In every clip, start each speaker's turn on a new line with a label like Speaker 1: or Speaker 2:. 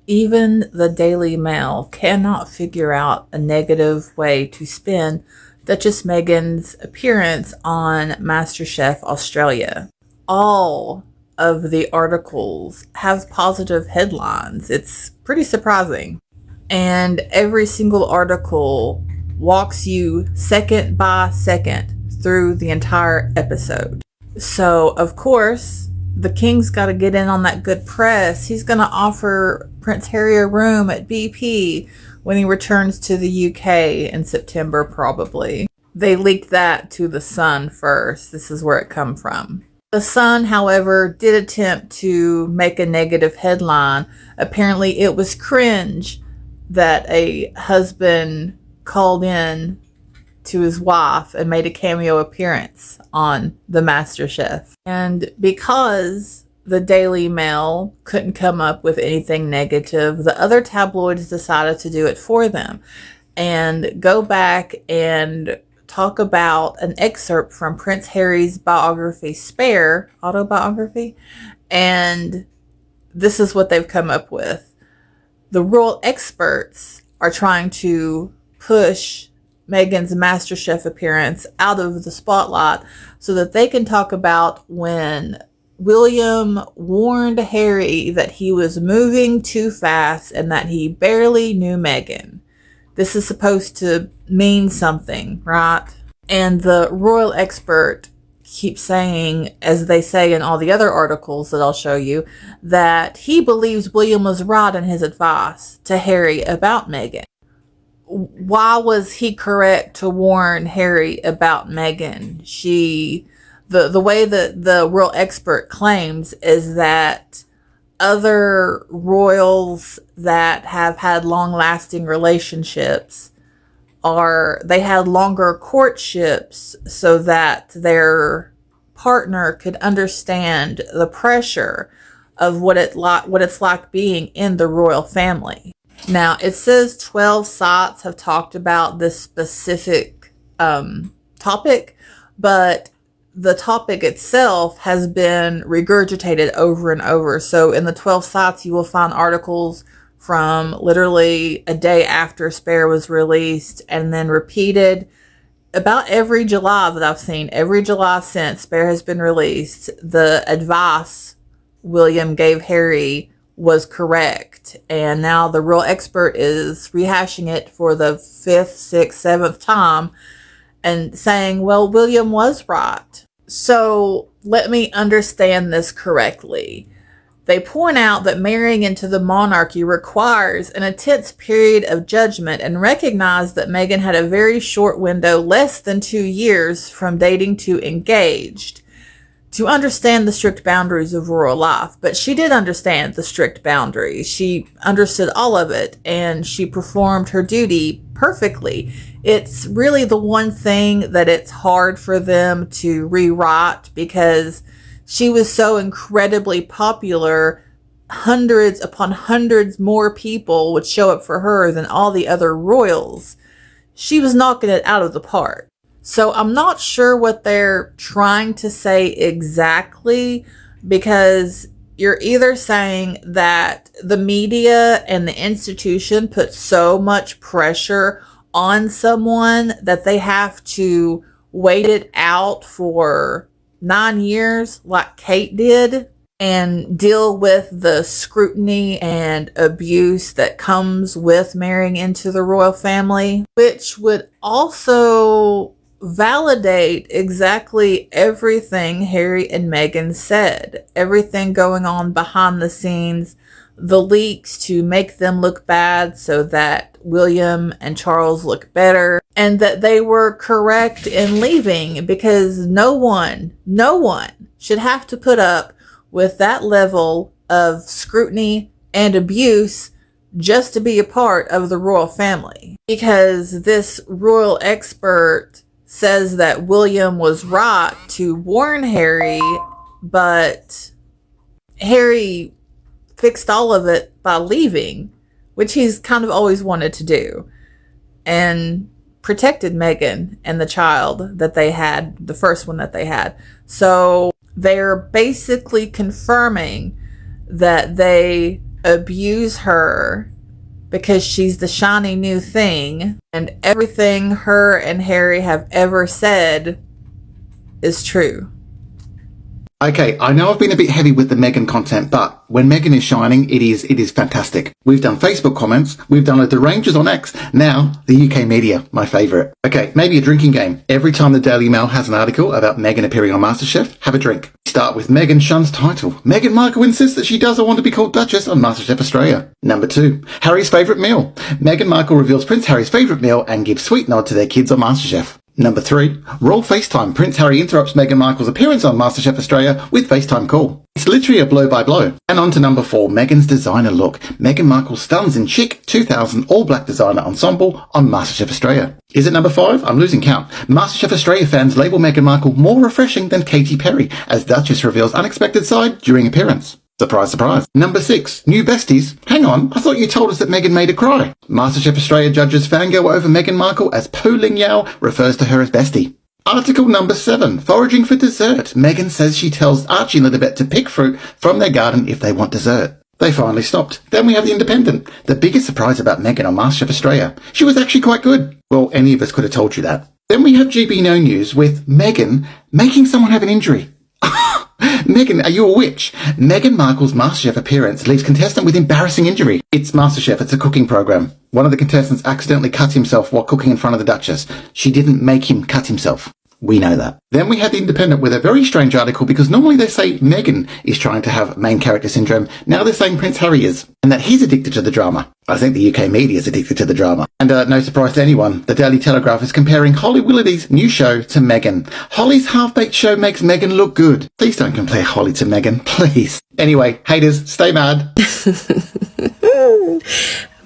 Speaker 1: Even the Daily Mail cannot figure out a negative way to spin Duchess Meghan's appearance on MasterChef Australia. All of the articles have positive headlines. It's pretty surprising. And every single article walks you second by second through the entire episode. So, of course, the king's got to get in on that good press. He's going to offer Prince Harry a room at BP when he returns to the UK in September, probably. They leaked that to The Sun first. This is where it come from. The Sun, however, did attempt to make a negative headline. Apparently, it was cringe that a husband called in to his wife and made a cameo appearance on the MasterChef. And because the Daily Mail couldn't come up with anything negative, the other tabloids decided to do it for them and go back and talk about an excerpt from Prince Harry's biography, Spare, autobiography, and this is what they've come up with. The royal experts are trying to push Meghan's MasterChef appearance out of the spotlight so that they can talk about when William warned Harry that he was moving too fast and that he barely knew Meghan. This is supposed to mean something, right? And the royal expert keeps saying, as they say in all the other articles that I'll show you, that he believes William was right in his advice to Harry about Meghan. Why was he correct to warn Harry about Meghan? The way that the royal expert claims is that other royals that have had long-lasting relationships they had longer courtships so that their partner could understand the pressure of what it's like being in the royal family. Now, it says 12 sites have talked about this specific topic, but the topic itself has been regurgitated over and over. So in the 12 sites, you will find articles from literally a day after Spare was released and then repeated about every July that I've seen. Every July since Spare has been released, the advice William gave Harry was correct. And now the royal expert is rehashing it for the 5th, 6th, 7th time and saying, well, William was right. So let me understand this correctly. They point out that marrying into the monarchy requires an intense period of judgment and recognize that Meghan had a very short window, less than 2 years from dating to engaged, to understand the strict boundaries of royal life. But she did understand the strict boundaries. She understood all of it, and she performed her duty perfectly. It's really the one thing that it's hard for them to rewrite because she was so incredibly popular. Hundreds upon hundreds more people would show up for her than all the other royals. She was knocking it out of the park. So I'm not sure what they're trying to say exactly, because you're either saying that the media and the institution put so much pressure on someone that they have to wait it out for 9 years like Kate did and deal with the scrutiny and abuse that comes with marrying into the royal family, which would also validate exactly everything Harry and Meghan said, everything going on behind the scenes, the leaks to make them look bad so that William and Charles look better, and that they were correct in leaving, because no one should have to put up with that level of scrutiny and abuse just to be a part of the royal family. Because this royal expert says that William was right to warn Harry, but Harry fixed all of it by leaving, which he's kind of always wanted to do, and protected Meghan and the child that they had, the first one that they had. So they're basically confirming that they abuse her because she's the shiny new thing, and everything her and Harry have ever said is true.
Speaker 2: Okay, I know I've been a bit heavy with the Meghan content, but when Meghan is shining, it is fantastic. We've done Facebook comments, we've done a Derangers on X, now the UK media, my favourite. Okay, maybe a drinking game. Every time the Daily Mail has an article about Meghan appearing on MasterChef, have a drink. Start with Meghan shuns title. Meghan Markle insists that she doesn't want to be called Duchess on MasterChef Australia. Number 2, Harry's favourite meal. Meghan Markle reveals Prince Harry's favourite meal and gives sweet nod to their kids on MasterChef. Number 3, roll FaceTime. Prince Harry interrupts Meghan Markle's appearance on MasterChef Australia with FaceTime call. It's literally a blow by blow. And on to number 4, Meghan's designer look. Meghan Markle stuns in chic 2000 all-black designer ensemble on MasterChef Australia. Is it number 5? I'm losing count. MasterChef Australia fans label Meghan Markle more refreshing than Katy Perry as Duchess reveals unexpected side during appearance. Surprise, surprise. Number 6, new besties. Hang on, I thought you told us that Meghan made her cry. MasterChef Australia judges fangirl over Meghan Markle as Po Ling Yao refers to her as bestie. Article number 7, foraging for dessert. Meghan says she tells Archie and Elizabeth to pick fruit from their garden if they want dessert. They finally stopped. Then we have The Independent. The biggest surprise about Meghan on MasterChef Australia. She was actually quite good. Well, any of us could have told you that. Then we have GB No News with Meghan making someone have an injury. Meghan, are you a witch? Meghan Markle's MasterChef appearance leaves contestant with embarrassing injury. It's MasterChef, it's a cooking program. One of the contestants accidentally cut himself while cooking in front of the Duchess. She didn't make him cut himself. We know that. Then we had The Independent with a very strange article because normally they say Meghan is trying to have main character syndrome. Now they're saying Prince Harry is, and that he's addicted to the drama. I think the UK media is addicted to the drama. And no surprise to anyone, the Daily Telegraph is comparing Holly Willoughby's new show to Meghan. Holly's half-baked show makes Meghan look good. Please don't compare Holly to Meghan, please. Anyway, haters, stay mad.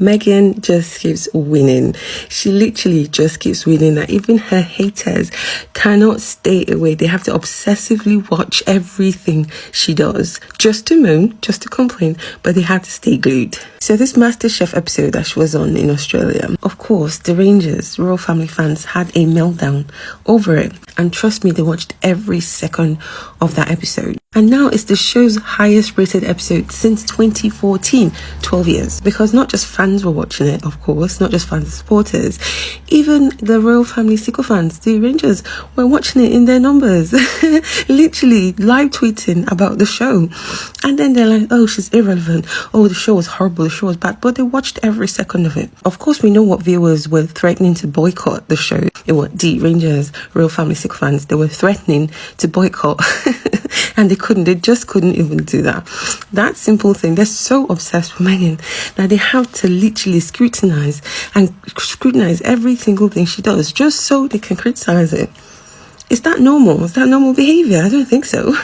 Speaker 3: Meghan just keeps winning. She literally just keeps winning. That even her haters cannot stay away. They have to obsessively watch everything she does. Just to moan, just to complain, but they have to stay glued. So this MasterChef episode that she was on in Australia, of course, the Rangers, royal family fans, had a meltdown over it. And trust me, they watched every second of that episode. And now it's the show's highest rated episode since 2014, 12 years. Because not just fans were watching it, of course, not just fans and supporters. Even the royal family sycophants, the Rangers, were watching it in their numbers. Literally live tweeting about the show. And then they're like, oh, she's irrelevant. Oh, the show was horrible, the show was bad. But they watched every second of it. Of course, we know what viewers were threatening to boycott the show. It was the Rangers, royal family sycophants. They were threatening to boycott. And they just couldn't even do that. That simple thing, they're so obsessed with Meghan that they have to literally scrutinize every single thing she does just so they can criticize it. Is that normal? Is that normal behavior? I don't think so.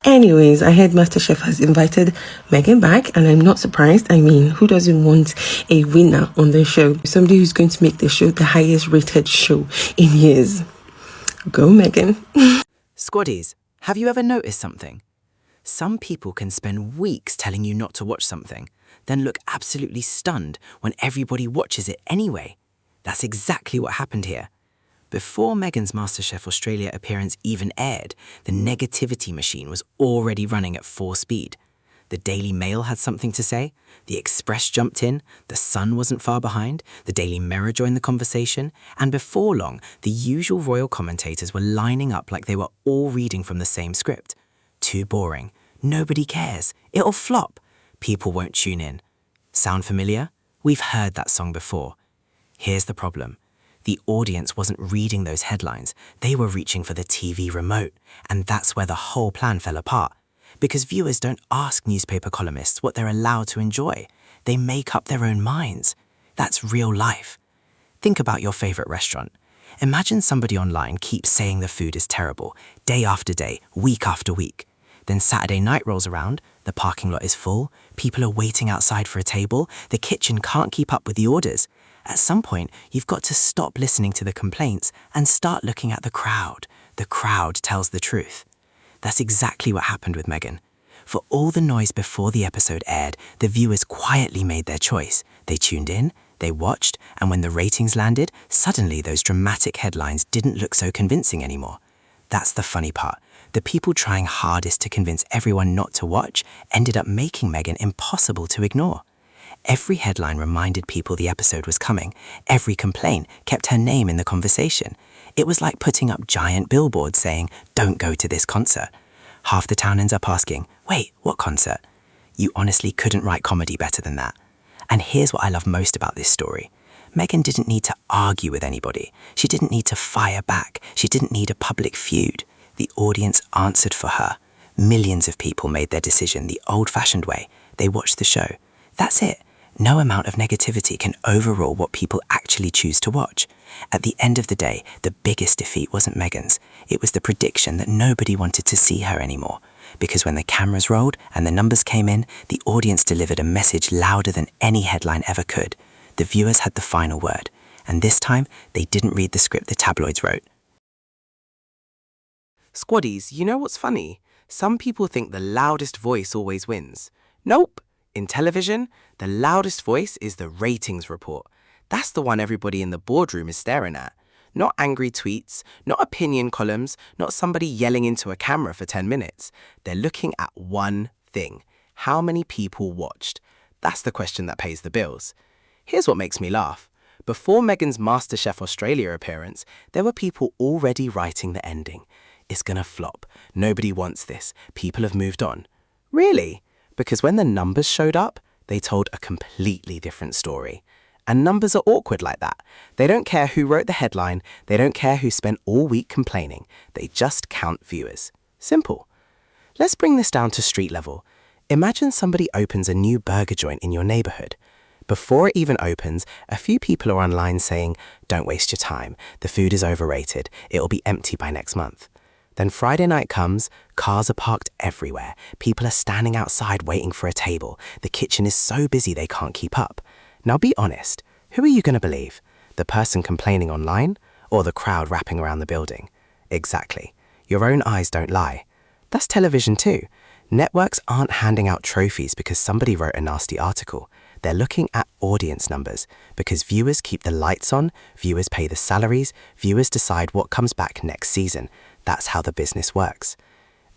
Speaker 3: Anyways, I heard MasterChef has invited Meghan back, and I'm not surprised. I mean, who doesn't want a winner on their show? Somebody who's going to make the show the highest rated show in years. Go, Meghan.
Speaker 4: Squaddies, have you ever noticed something? Some people can spend weeks telling you not to watch something, then look absolutely stunned when everybody watches it anyway. That's exactly what happened here. Before Meghan's MasterChef Australia appearance even aired, the negativity machine was already running at 4 speed. The Daily Mail had something to say, The Express jumped in, The Sun wasn't far behind, the Daily Mirror joined the conversation, and before long, the usual royal commentators were lining up like they were all reading from the same script. Too boring. Nobody cares. It'll flop. People won't tune in. Sound familiar? We've heard that song before. Here's the problem. The audience wasn't reading those headlines. They were reaching for the TV remote, and that's where the whole plan fell apart. Because viewers don't ask newspaper columnists what they're allowed to enjoy. They make up their own minds. That's real life. Think about your favorite restaurant. Imagine somebody online keeps saying the food is terrible, day after day, week after week. Then Saturday night rolls around, the parking lot is full, people are waiting outside for a table, the kitchen can't keep up with the orders. At some point, you've got to stop listening to the complaints and start looking at the crowd. The crowd tells the truth. That's exactly what happened with Meghan. For all the noise before the episode aired, the viewers quietly made their choice. They tuned in, they watched, and when the ratings landed, suddenly those dramatic headlines didn't look so convincing anymore. That's the funny part. The people trying hardest to convince everyone not to watch ended up making Meghan impossible to ignore. Every headline reminded people the episode was coming. Every complaint kept her name in the conversation. It was like putting up giant billboards saying, "Don't go to this concert." Half the town ends up asking, "Wait, what concert?" You honestly couldn't write comedy better than that. And here's what I love most about this story. Meghan didn't need to argue with anybody. She didn't need to fire back. She didn't need a public feud. The audience answered for her. Millions of people made their decision the old-fashioned way. They watched the show. That's it. No amount of negativity can overrule what people actually choose to watch. At the end of the day, the biggest defeat wasn't Meghan's. It was the prediction that nobody wanted to see her anymore. Because when the cameras rolled and the numbers came in, the audience delivered a message louder than any headline ever could. The viewers had the final word. And this time, they didn't read the script the tabloids wrote.
Speaker 5: Squaddies, you know what's funny? Some people think the loudest voice always wins. Nope. In television, the loudest voice is the ratings report. That's the one everybody in the boardroom is staring at. Not angry tweets, not opinion columns, not somebody yelling into a camera for 10 minutes. They're looking at one thing. How many people watched? That's the question that pays the bills. Here's what makes me laugh. Before Meghan's MasterChef Australia appearance, there were people already writing the ending. It's gonna flop. Nobody wants this. People have moved on. Really? Because when the numbers showed up, they told a completely different story. And numbers are awkward like that. They don't care who wrote the headline. They don't care who spent all week complaining. They just count viewers. Simple. Let's bring this down to street level. Imagine somebody opens a new burger joint in your neighborhood. Before it even opens, a few people are online saying, "Don't waste your time. The food is overrated. It'll be empty by next month." Then Friday night comes, cars are parked everywhere. People are standing outside waiting for a table. The kitchen is so busy they can't keep up. Now be honest, who are you going to believe? The person complaining online or the crowd wrapping around the building? Exactly. Your own eyes don't lie. That's television too. Networks aren't handing out trophies because somebody wrote a nasty article. They're looking at audience numbers because viewers keep the lights on, viewers pay the salaries, viewers decide what comes back next season. That's how the business works.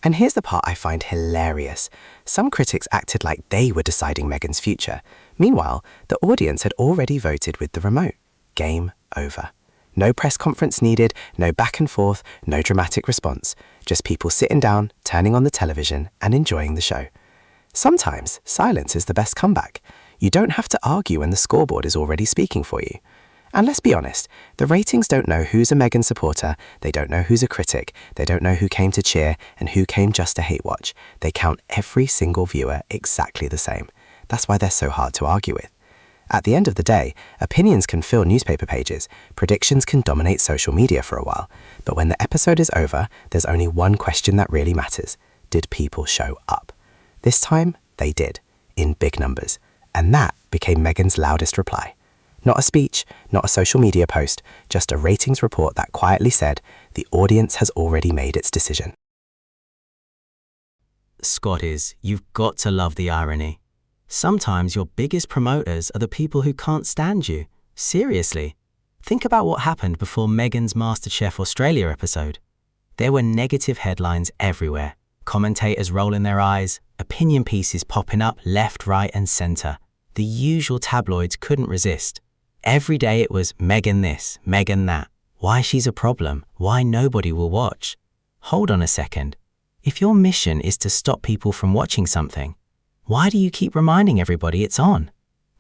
Speaker 5: And here's the part I find hilarious. Some critics acted like they were deciding Meghan's future. Meanwhile, the audience had already voted with the remote. Game over. No press conference needed, no back and forth, no dramatic response. Just people sitting down, turning on the television, and enjoying the show. Sometimes, silence is the best comeback. You don't have to argue when the scoreboard is already speaking for you. And let's be honest, the ratings don't know who's a Meghan supporter, they don't know who's a critic, they don't know who came to cheer and who came just to hate watch. They count every single viewer exactly the same. That's why they're so hard to argue with. At the end of the day, opinions can fill newspaper pages, predictions can dominate social media for a while, but when the episode is over, there's only one question that really matters. Did people show up? This time, they did, in big numbers, and that became Meghan's loudest reply. Not a speech, not a social media post, just a ratings report that quietly said, the audience has already made its decision.
Speaker 4: Scotties, you've got to love the irony. Sometimes your biggest promoters are the people who can't stand you. Seriously. Think about what happened before Meghan's MasterChef Australia episode. There were negative headlines everywhere. Commentators rolling their eyes, opinion pieces popping up left, right and centre. The usual tabloids couldn't resist. Every day it was Meghan this, Meghan that. Why she's a problem, why nobody will watch. Hold on a second. If your mission is to stop people from watching something, why do you keep reminding everybody it's on?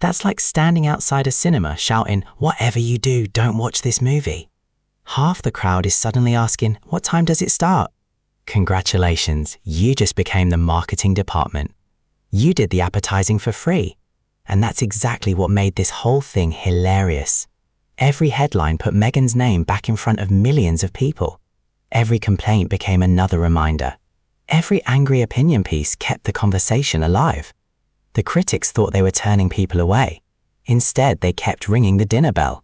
Speaker 4: That's like standing outside a cinema shouting, "Whatever you do, don't watch this movie." Half the crowd is suddenly asking, "What time does it start?" Congratulations, you just became the marketing department. You did the advertising for free. And that's exactly what made this whole thing hilarious. Every headline put Meghan's name back in front of millions of people. Every complaint became another reminder. Every angry opinion piece kept the conversation alive. The critics thought they were turning people away. Instead, they kept ringing the dinner bell.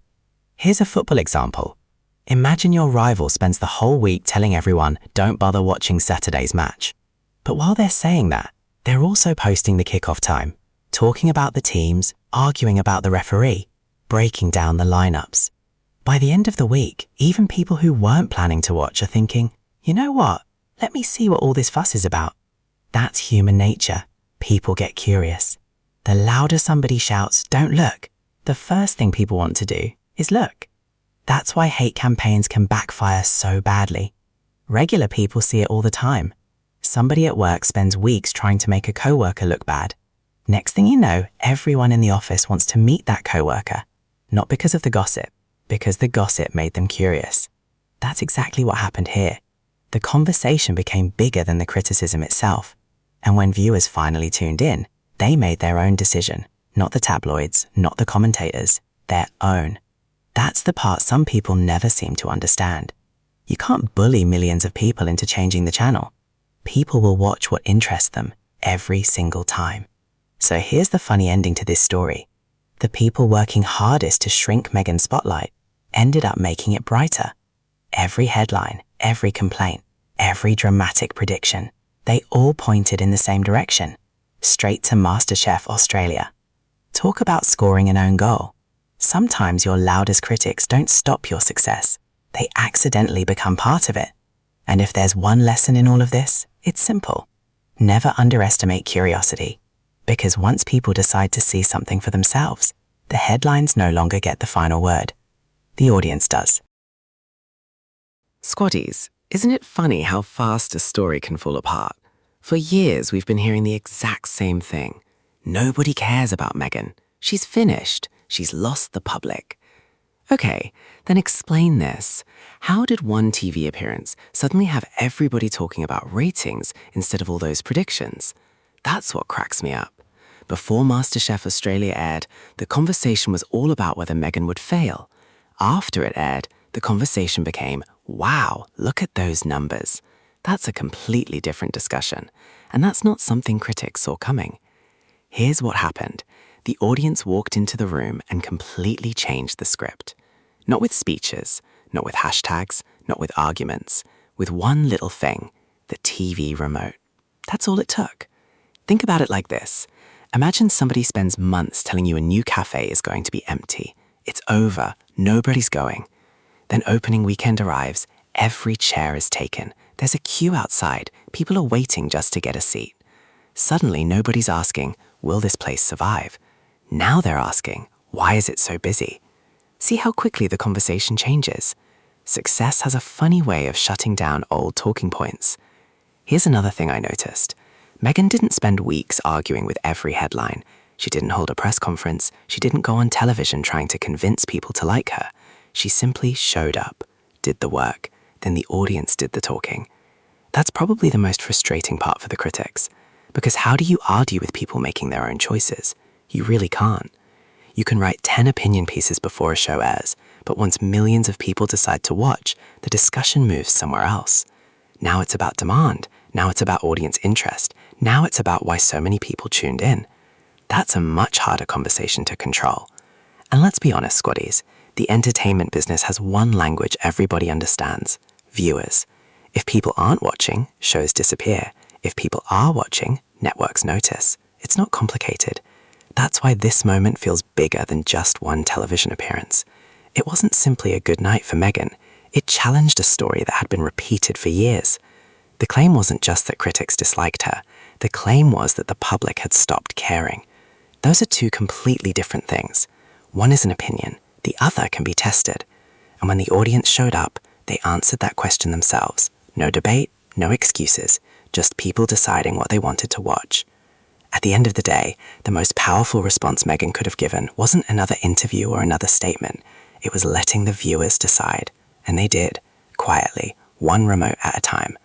Speaker 4: Here's a football example. Imagine your rival spends the whole week telling everyone, "Don't bother watching Saturday's match." But while they're saying that, they're also posting the kickoff time, talking about the teams, arguing about the referee, breaking down the lineups. By the end of the week, even people who weren't planning to watch are thinking, "You know what? Let me see what all this fuss is about. That's human nature. People get curious. The louder somebody shouts, "Don't look," the first thing people want to do is look. That's why hate campaigns can backfire so badly. Regular people see it all the time. Somebody at work spends weeks trying to make a coworker look bad. Next thing you know, everyone in the office wants to meet that coworker. Not because of the gossip, because the gossip made them curious. That's exactly what happened here. The conversation became bigger than the criticism itself. And when viewers finally tuned in, they made their own decision. Not the tabloids, not the commentators, their own. That's the part some people never seem to understand. You can't bully millions of people into changing the channel. People will watch what interests them every single time. So here's the funny ending to this story. The people working hardest to shrink Meghan's spotlight ended up making it brighter. Every headline, every complaint, every dramatic prediction, they all pointed in the same direction, straight to MasterChef Australia. Talk about scoring an own goal. Sometimes your loudest critics don't stop your success. They accidentally become part of it. And if there's one lesson in all of this, it's simple. Never underestimate curiosity. Because once people decide to see something for themselves, the headlines no longer get the final word. The audience does.
Speaker 5: Squaddies, isn't it funny how fast a story can fall apart? For years, we've been hearing the exact same thing. Nobody cares about Meghan. She's finished. She's lost the public. Okay, then explain this. How did one TV appearance suddenly have everybody talking about ratings instead of all those predictions? That's what cracks me up. Before MasterChef Australia aired, the conversation was all about whether Meghan would fail. After it aired, the conversation became, wow, look at those numbers. That's a completely different discussion, and that's not something critics saw coming. Here's what happened. The audience walked into the room and completely changed the script. Not with speeches, not with hashtags, not with arguments, with one little thing, the TV remote. That's all it took. Think about it like this. Imagine somebody spends months telling you a new cafe is going to be empty. It's over, nobody's going. Then opening weekend arrives, every chair is taken. There's a queue outside, people are waiting just to get a seat. Suddenly nobody's asking, will this place survive? Now they're asking, why is it so busy? See how quickly the conversation changes. Success has a funny way of shutting down old talking points. Here's another thing I noticed. Meghan didn't spend weeks arguing with every headline. She didn't hold a press conference. She didn't go on television trying to convince people to like her. She simply showed up, did the work, then the audience did the talking. That's probably the most frustrating part for the critics. Because how do you argue with people making their own choices? You really can't. You can write 10 opinion pieces before a show airs, but once millions of people decide to watch, the discussion moves somewhere else. Now it's about demand. Now it's about audience interest. Now it's about why so many people tuned in. That's a much harder conversation to control. And let's be honest, Squaddies, the entertainment business has one language everybody understands: viewers. If people aren't watching, shows disappear. If people are watching, networks notice. It's not complicated. That's why this moment feels bigger than just one television appearance. It wasn't simply a good night for Meghan. It challenged a story that had been repeated for years. The claim wasn't just that critics disliked her. The claim was that the public had stopped caring. Those are two completely different things. One is an opinion. The other can be tested. And when the audience showed up, they answered that question themselves. No debate, no excuses, just people deciding what they wanted to watch. At the end of the day, the most powerful response Meghan could have given wasn't another interview or another statement. It was letting the viewers decide. And they did, quietly, one remote at a time.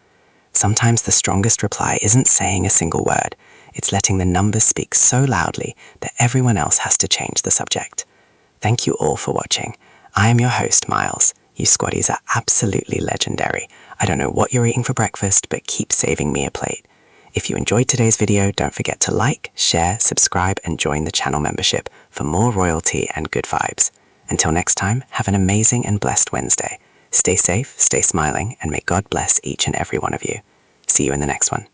Speaker 5: Sometimes the strongest reply isn't saying a single word. It's letting the numbers speak so loudly that everyone else has to change the subject. Thank you all for watching. I am your host, Miles. You Squaddies are absolutely legendary. I don't know what you're eating for breakfast, but keep saving me a plate. If you enjoyed today's video, don't forget to like, share, subscribe, and join the channel membership for more royalty and good vibes. Until next time, have an amazing and blessed Wednesday. Stay safe, stay smiling, and may God bless each and every one of you. See you in the next one.